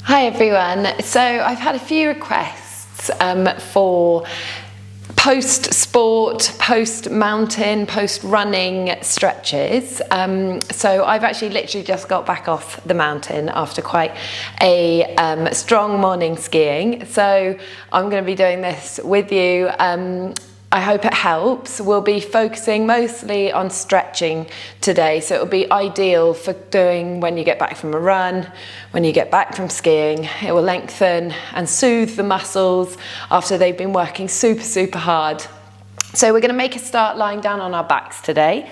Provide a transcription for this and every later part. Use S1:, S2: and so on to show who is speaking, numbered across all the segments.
S1: Hi everyone. So I've had a few requests for post-sport, post-mountain, post-running stretches. So I've actually literally just got back off the mountain after quite a strong morning skiing. So I'm going to be doing this with you. I hope it helps. We'll be focusing mostly on stretching today, so it'll be ideal for doing when you get back from a run, when you get back from skiing. It will lengthen and soothe the muscles after they've been working super hard. So we're going to make a start lying down on our backs today.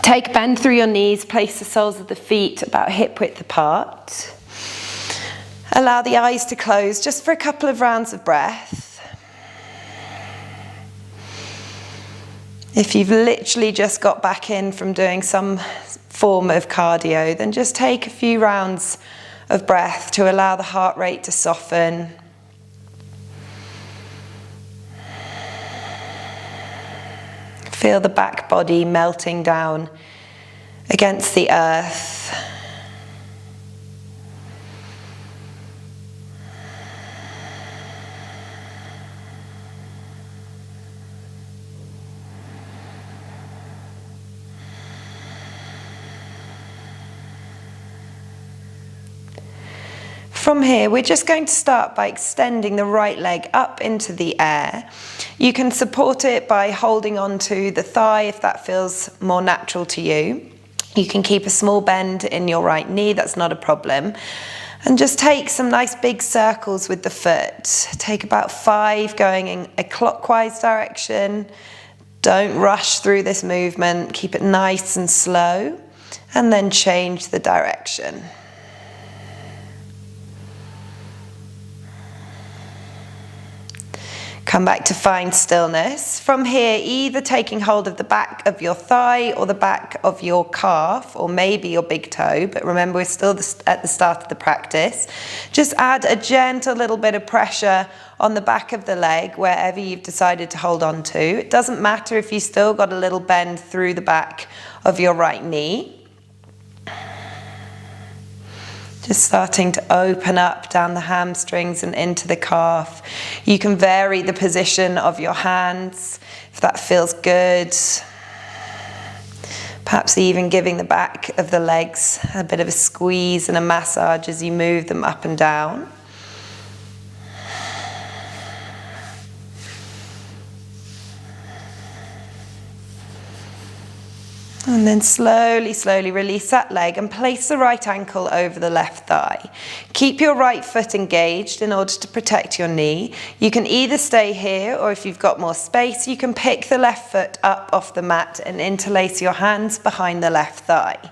S1: Take a bend through your knees, place the soles of the feet about hip width apart. Allow the eyes to close just for a couple of rounds of breath. If you've literally just got back in from doing some form of cardio, then just take a few rounds of breath to allow the heart rate to soften. Feel the back body melting down against the earth. From here, we're just going to start by extending the right leg up into the air. You can support it by holding onto the thigh if that feels more natural to you. You can keep a small bend in your right knee, that's not a problem. And just take some nice big circles with the foot. Take about 5 going in a clockwise direction. Don't rush through this movement, keep it nice and slow, and then change the direction. Come back to find stillness. From here, either taking hold of the back of your thigh or the back of your calf, or maybe your big toe, but remember we're still at the start of the practice. Just add a gentle little bit of pressure on the back of the leg, wherever you've decided to hold on to. It doesn't matter if you still got a little bend through the back of your right knee. Just starting to open up down the hamstrings and into the calf. You can vary the position of your hands if that feels good. Perhaps even giving the back of the legs a bit of a squeeze and a massage as you move them up and down. And then slowly release that leg and place the right ankle over the left thigh. Keep your right foot engaged in order to protect your knee. You can either stay here, or if you've got more space, you can pick the left foot up off the mat and interlace your hands behind the left thigh.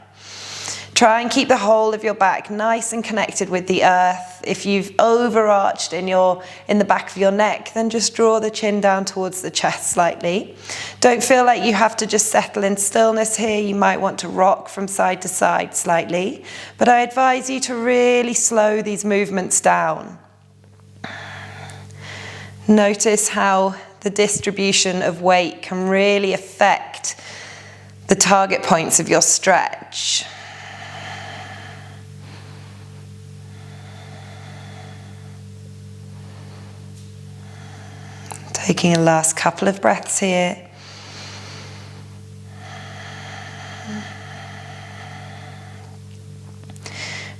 S1: Try and keep the whole of your back nice and connected with the earth. If you've overarched in the back of your neck, then just draw the chin down towards the chest slightly. Don't feel like you have to just settle in stillness here. You might want to rock from side to side slightly, but I advise you to really slow these movements down. Notice how the distribution of weight can really affect the target points of your stretch. Taking a last couple of breaths here.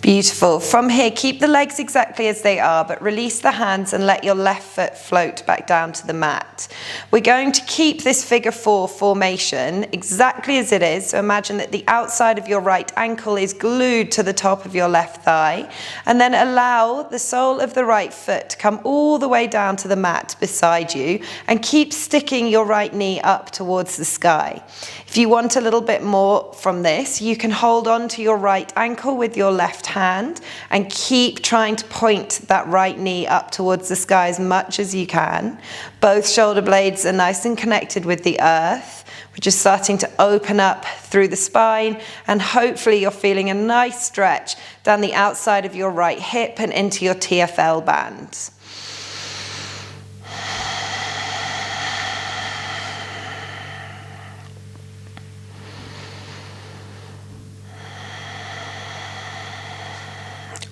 S1: Beautiful. From here, keep the legs exactly as they are, but release the hands and let your left foot float back down to the mat. We're going to keep this figure 4 formation exactly as it is. So imagine that the outside of your right ankle is glued to the top of your left thigh, and then allow the sole of the right foot to come all the way down to the mat beside you, and keep sticking your right knee up towards the sky. If you want a little bit more from this, you can hold on to your right ankle with your left hand and keep trying to point that right knee up towards the sky as much as you can. Both shoulder blades are nice and connected with the earth. We're just starting to open up through the spine, and hopefully you're feeling a nice stretch down the outside of your right hip and into your TFL band.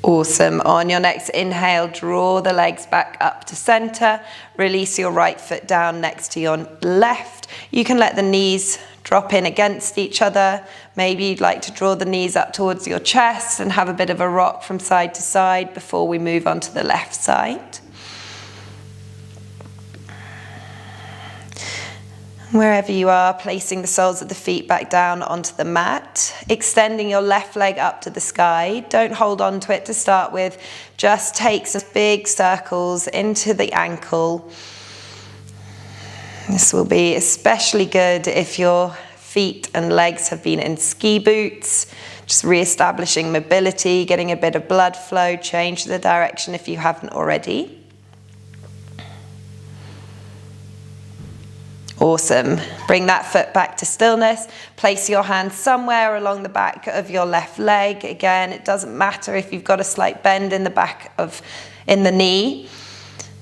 S1: Awesome. On your next inhale, draw the legs back up to center. Release your right foot down next to your left. You can let the knees drop in against each other. Maybe you'd like to draw the knees up towards your chest and have a bit of a rock from side to side before we move on to the left side. Wherever you are, placing the soles of the feet back down onto the mat, extending your left leg up to the sky. Don't hold on to it to start with. Just take some big circles into the ankle. This will be especially good if your feet and legs have been in ski boots. Just re-establishing mobility, getting a bit of blood flow, change the direction if you haven't already. Awesome. Bring that foot back to stillness. Place your hand somewhere along the back of your left leg. Again, it doesn't matter if you've got a slight bend in the knee.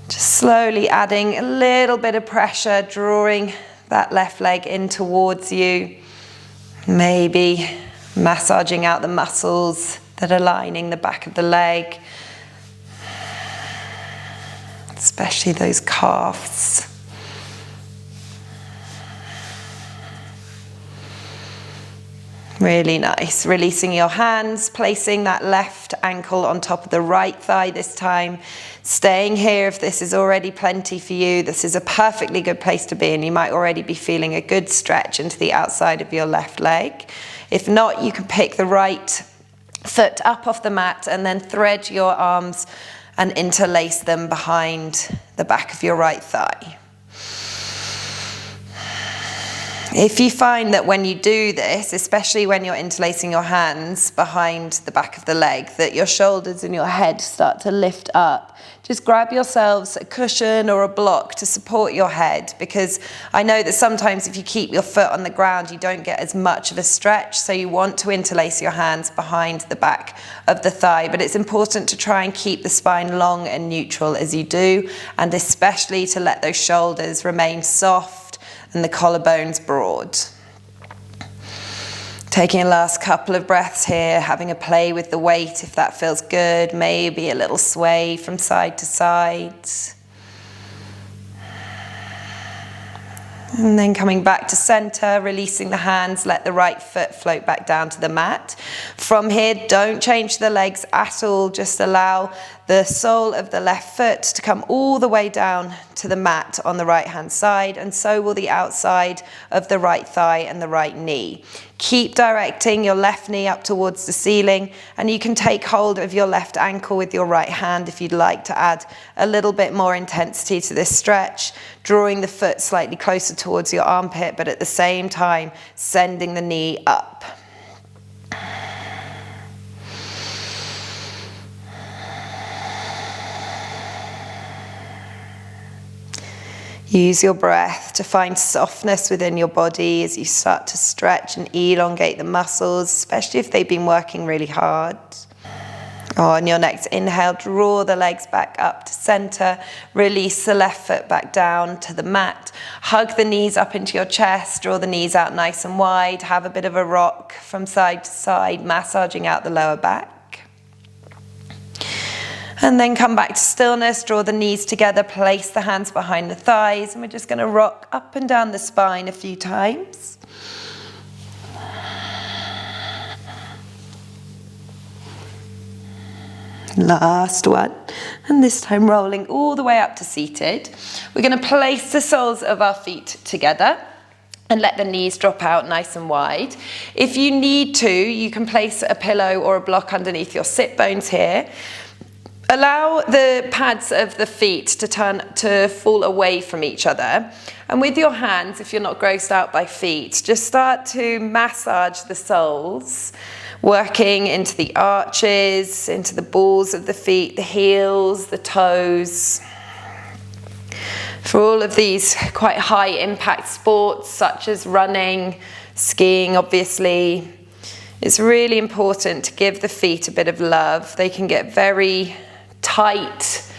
S1: Just slowly adding a little bit of pressure, drawing that left leg in towards you. Maybe massaging out the muscles that are lining the back of the leg, especially those calves. Really nice. Releasing your hands, placing that left ankle on top of the right thigh this time. Staying here if this is already plenty for you. This is a perfectly good place to be, and you might already be feeling a good stretch into the outside of your left leg. If not, you can pick the right foot up off the mat and then thread your arms and interlace them behind the back of your right thigh. If you find that when you do this, especially when you're interlacing your hands behind the back of the leg, that your shoulders and your head start to lift up, just grab yourselves a cushion or a block to support your head, because I know that sometimes if you keep your foot on the ground, you don't get as much of a stretch, so you want to interlace your hands behind the back of the thigh, but it's important to try and keep the spine long and neutral as you do, and especially to let those shoulders remain soft and the collarbones broad. Taking a last couple of breaths here, having a play with the weight if that feels good, maybe a little sway from side to side. And then coming back to center, releasing the hands, let the right foot float back down to the mat. From here, don't change the legs at all, just allow the sole of the left foot to come all the way down to the mat on the right hand side, and so will the outside of the right thigh and the right knee. Keep directing your left knee up towards the ceiling, and you can take hold of your left ankle with your right hand if you'd like to add a little bit more intensity to this stretch, drawing the foot slightly closer towards your armpit, but at the same time sending the knee up. Use your breath to find softness within your body as you start to stretch and elongate the muscles, especially if they've been working really hard. On your next inhale, draw the legs back up to center. Release the left foot back down to the mat. Hug the knees up into your chest. Draw the knees out nice and wide. Have a bit of a rock from side to side, massaging out the lower back. And then come back to stillness, draw the knees together, place the hands behind the thighs, and we're just going to rock up and down the spine a few times. Last one, and this time rolling all the way up to seated. We're going to place the soles of our feet together and let the knees drop out nice and wide. If you need to, you can place a pillow or a block underneath your sit bones here. Allow the pads of the feet to fall away from each other. And with your hands, if you're not grossed out by feet, just start to massage the soles, working into the arches, into the balls of the feet, the heels, the toes. For all of these quite high impact sports, such as running, skiing, obviously, it's really important to give the feet a bit of love. They can get very tight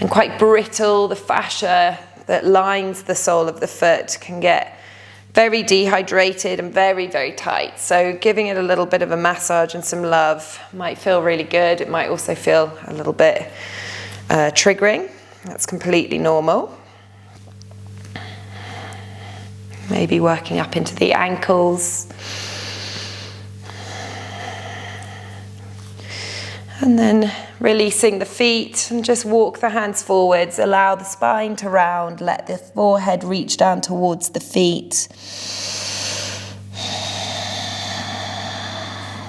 S1: and quite brittle. The fascia that lines the sole of the foot can get very dehydrated and very, very tight. So giving it a little bit of a massage and some love might feel really good. It might also feel a little bit triggering. That's completely normal. Maybe working up into the ankles. And then releasing the feet and just walk the hands forwards. Allow the spine to round. Let the forehead reach down towards the feet.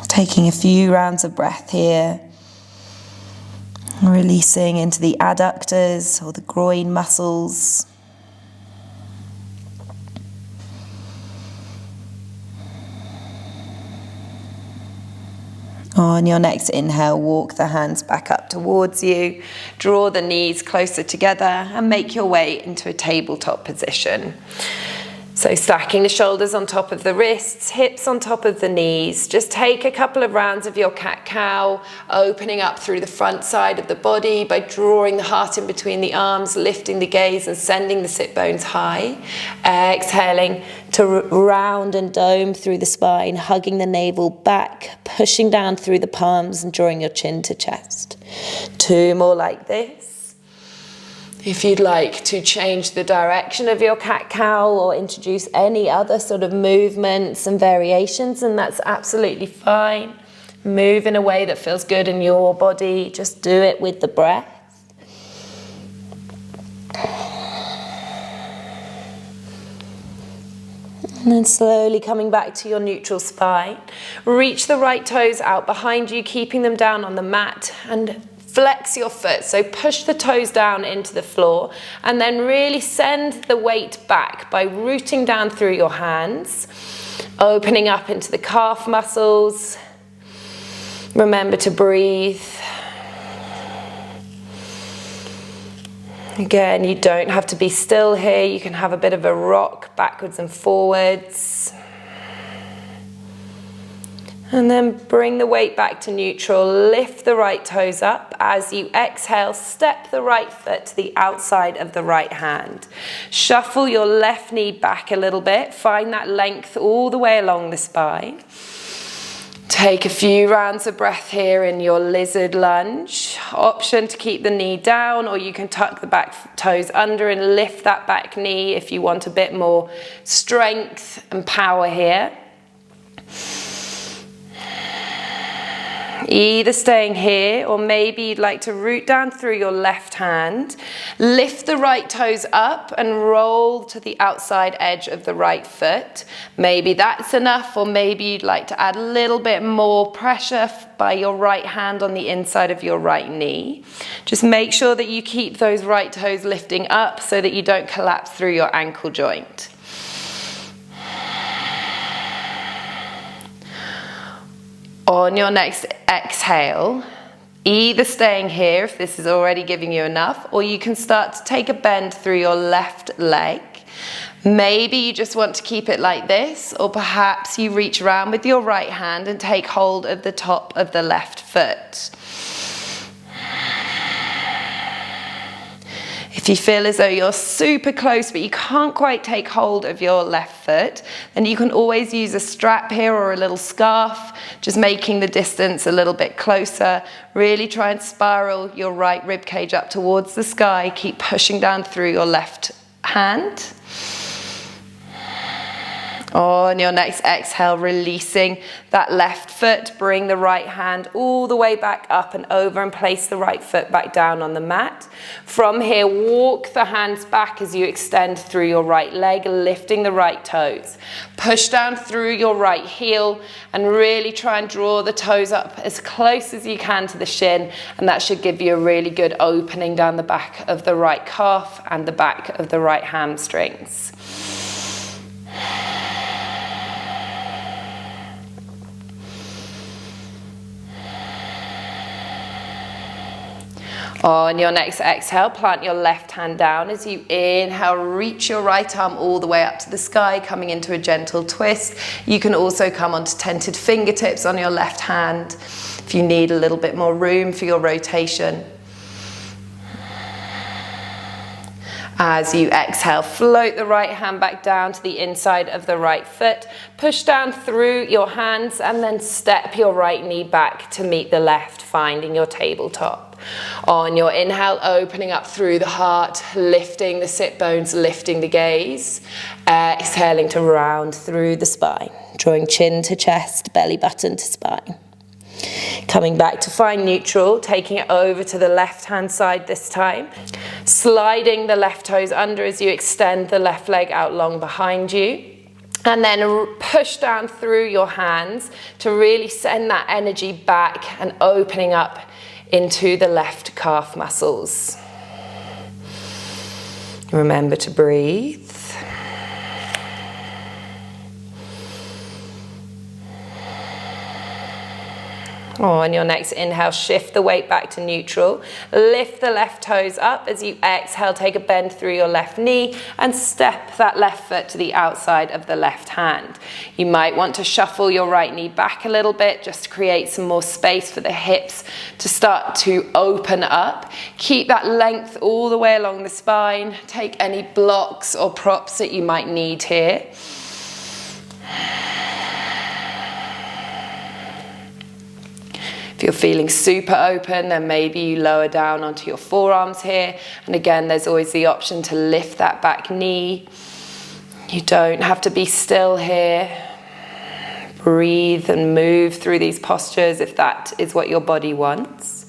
S1: Taking a few rounds of breath here. Releasing into the adductors or the groin muscles. On your next inhale, walk the hands back up towards you, draw the knees closer together and make your way into a tabletop position. So stacking the shoulders on top of the wrists, hips on top of the knees. Just take a couple of rounds of your cat-cow, opening up through the front side of the body by drawing the heart in between the arms, lifting the gaze and sending the sit bones high. Exhaling to round and dome through the spine, hugging the navel back, pushing down through the palms and drawing your chin to chest. 2 more like this. If you'd like to change the direction of your cat-cow or introduce any other sort of movements and variations, and that's absolutely fine. Move in a way that feels good in your body. Just do it with the breath. And then slowly coming back to your neutral spine. Reach the right toes out behind you, keeping them down on the mat, and flex your foot, so push the toes down into the floor and then really send the weight back by rooting down through your hands, opening up into the calf muscles. Remember to breathe. Again, you don't have to be still here. You can have a bit of a rock backwards and forwards. And then bring the weight back to neutral, lift the right toes up. As you exhale, step the right foot to the outside of the right hand. Shuffle your left knee back a little bit, find that length all the way along the spine. Take a few rounds of breath here in your lizard lunge. Option to keep the knee down, or you can tuck the back toes under and lift that back knee if you want a bit more strength and power here. Either staying here, or maybe you'd like to root down through your left hand, lift the right toes up and roll to the outside edge of the right foot. Maybe that's enough, or maybe you'd like to add a little bit more pressure by your right hand on the inside of your right knee. Just make sure that you keep those right toes lifting up so that you don't collapse through your ankle joint. On your next exhale, either staying here if this is already giving you enough, or you can start to take a bend through your left leg. Maybe you just want to keep it like this, or perhaps you reach around with your right hand and take hold of the top of the left foot. If you feel as though you're super close but you can't quite take hold of your left foot, then you can always use a strap here or a little scarf, just making the distance a little bit closer. Really try and spiral your right rib cage up towards the sky. Keep pushing down through your left hand. On your next exhale, releasing that left foot, bring the right hand all the way back up and over and place the right foot back down on the mat. From here, walk the hands back as you extend through your right leg, lifting the right toes. Push down through your right heel and really try and draw the toes up as close as you can to the shin, and that should give you a really good opening down the back of the right calf and the back of the right hamstrings. On your next exhale, plant your left hand down. As you inhale, reach your right arm all the way up to the sky, coming into a gentle twist. You can also come onto tented fingertips on your left hand if you need a little bit more room for your rotation. As you exhale, float the right hand back down to the inside of the right foot. Push down through your hands and then step your right knee back to meet the left, finding your tabletop. On your inhale, opening up through the heart, lifting the sit bones, lifting the gaze. Exhaling to round through the spine, drawing chin to chest, belly button to spine. Coming back to find neutral, taking it over to the left-hand side this time. Sliding the left toes under as you extend the left leg out long behind you. And then push down through your hands to really send that energy back and opening up into the left calf muscles. Remember to breathe. On your next inhale, shift the weight back to neutral. Lift the left toes up as you exhale, take a bend through your left knee and step that left foot to the outside of the left hand. You might want to shuffle your right knee back a little bit just to create some more space for the hips to start to open up. Keep that length all the way along the spine. Take any blocks or props that you might need here. If you're feeling super open, then maybe you lower down onto your forearms here. And again, there's always the option to lift that back knee. You don't have to be still here. Breathe and move through these postures if that is what your body wants.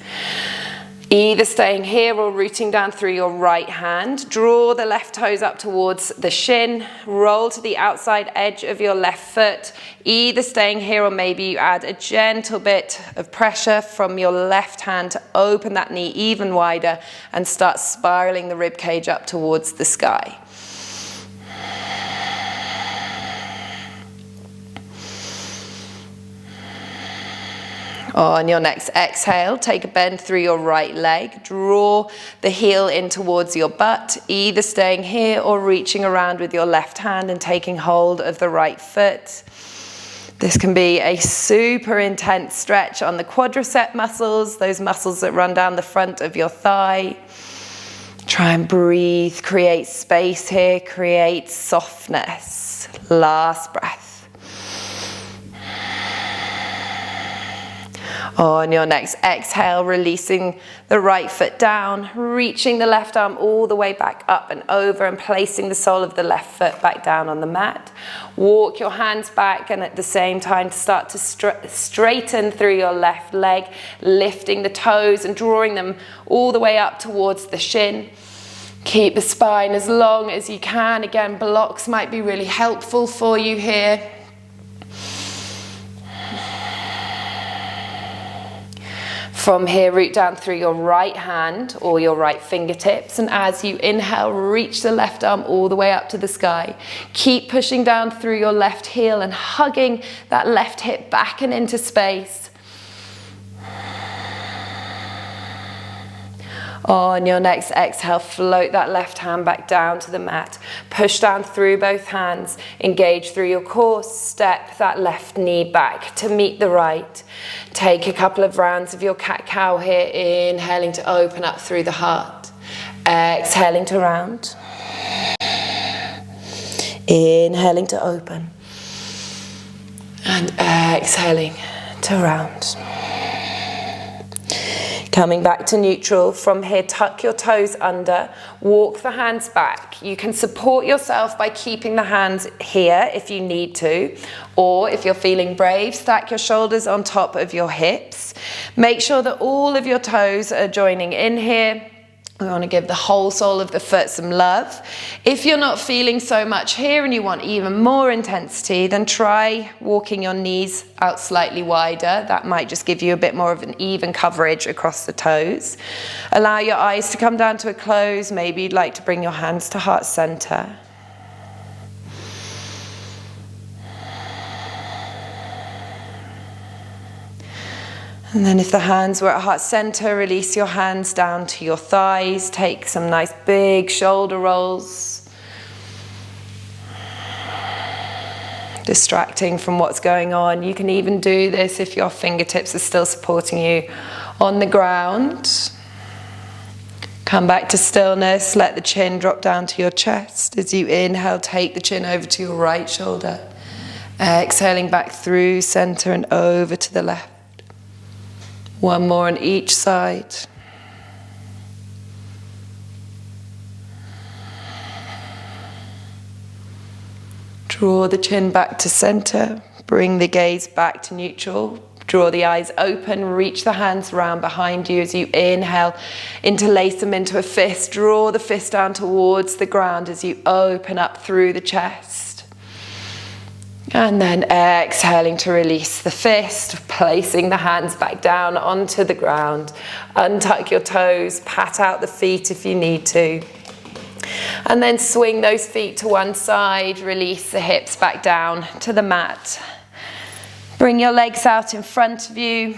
S1: Either staying here or rooting down through your right hand. Draw the left toes up towards the shin. Roll to the outside edge of your left foot. Either staying here or maybe you add a gentle bit of pressure from your left hand to open that knee even wider and start spiraling the rib cage up towards the sky. On your next exhale, take a bend through your right leg. Draw the heel in towards your butt, either staying here or reaching around with your left hand and taking hold of the right foot. This can be a super intense stretch on the quadricep muscles, those muscles that run down the front of your thigh. Try and breathe, create space here, create softness. Last breath. On your next exhale, releasing the right foot down, reaching the left arm all the way back up and over and placing the sole of the left foot back down on the mat. Walk your hands back and at the same time start to straighten through your left leg, lifting the toes and drawing them all the way up towards the shin. Keep the spine as long as you can. Again, blocks might be really helpful for you here. From here, root down through your right hand or your right fingertips, and as you inhale, reach the left arm all the way up to the sky. Keep pushing down through your left heel and hugging that left hip back and into space. On your next exhale, float that left hand back down to the mat. Push down through both hands. Engage through your core. Step that left knee back to meet the right. Take a couple of rounds of your cat-cow here. Inhaling to open up through the heart. Exhaling to round. Inhaling to open. And exhaling to round. Coming back to neutral. From here, tuck your toes under, walk the hands back. You can support yourself by keeping the hands here if you need to, or if you're feeling brave, stack your shoulders on top of your hips. Make sure that all of your toes are joining in here. We want to give the whole sole of the foot some love. If you're not feeling so much here and you want even more intensity, then try walking your knees out slightly wider. That might just give you a bit more of an even coverage across the toes. Allow your eyes to come down to a close. Maybe you'd like to bring your hands to heart center. And then if the hands were at heart center, release your hands down to your thighs. Take some nice big shoulder rolls. Distracting from what's going on. You can even do this if your fingertips are still supporting you on the ground. Come back to stillness, let the chin drop down to your chest. As you inhale, take the chin over to your right shoulder. Exhaling back through center and over to the left. One more on each side. Draw the chin back to center. Bring the gaze back to neutral. Draw the eyes open, reach the hands round behind you as you inhale, interlace them into a fist. Draw the fist down towards the ground as you open up through the chest. And then exhaling to release the fist, placing the hands back down onto the ground. Untuck your toes, pat out the feet if you need to. And then swing those feet to one side, release the hips back down to the mat. Bring your legs out in front of you,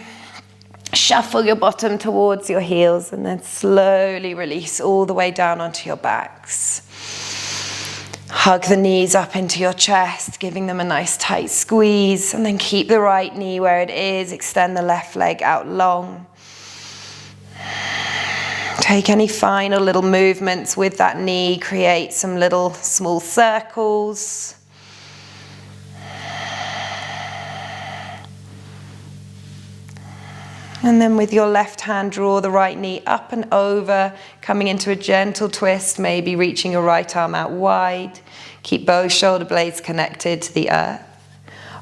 S1: shuffle your bottom towards your heels, and then slowly release all the way down onto your backs. Hug the knees up into your chest, giving them a nice tight squeeze, and then keep the right knee where it is, extend the left leg out long. Take any final little movements with that knee, create some little small circles. And then with your left hand, draw the right knee up and over, coming into a gentle twist, maybe reaching your right arm out wide. Keep both shoulder blades connected to the earth.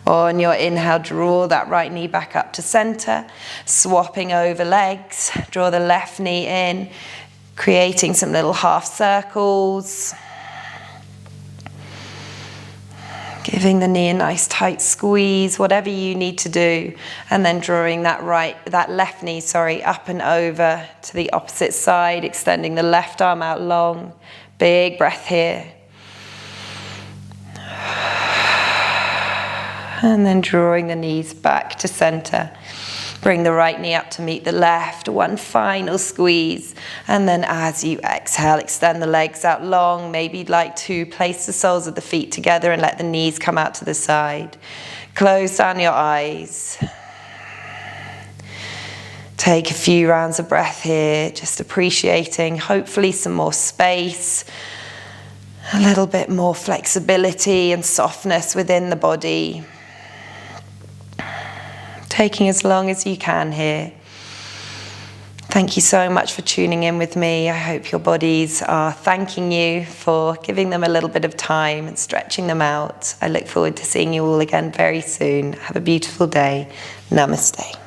S1: On your inhale, draw that right knee back up to center, swapping over legs. Draw the left knee in, creating some little half circles. Giving the knee a nice tight squeeze, whatever you need to do. And then drawing that left knee, up and over to the opposite side, extending the left arm out long. Big breath here. And then drawing the knees back to center. Bring the right knee up to meet the left. One final squeeze. And then as you exhale, extend the legs out long. Maybe you'd like to place the soles of the feet together and let the knees come out to the side. Close down your eyes. Take a few rounds of breath here, just appreciating hopefully some more space, a little bit more flexibility and softness within the body. Taking as long as you can here. Thank you so much for tuning in with me. I hope your bodies are thanking you for giving them a little bit of time and stretching them out. I look forward to seeing you all again very soon. Have a beautiful day. Namaste.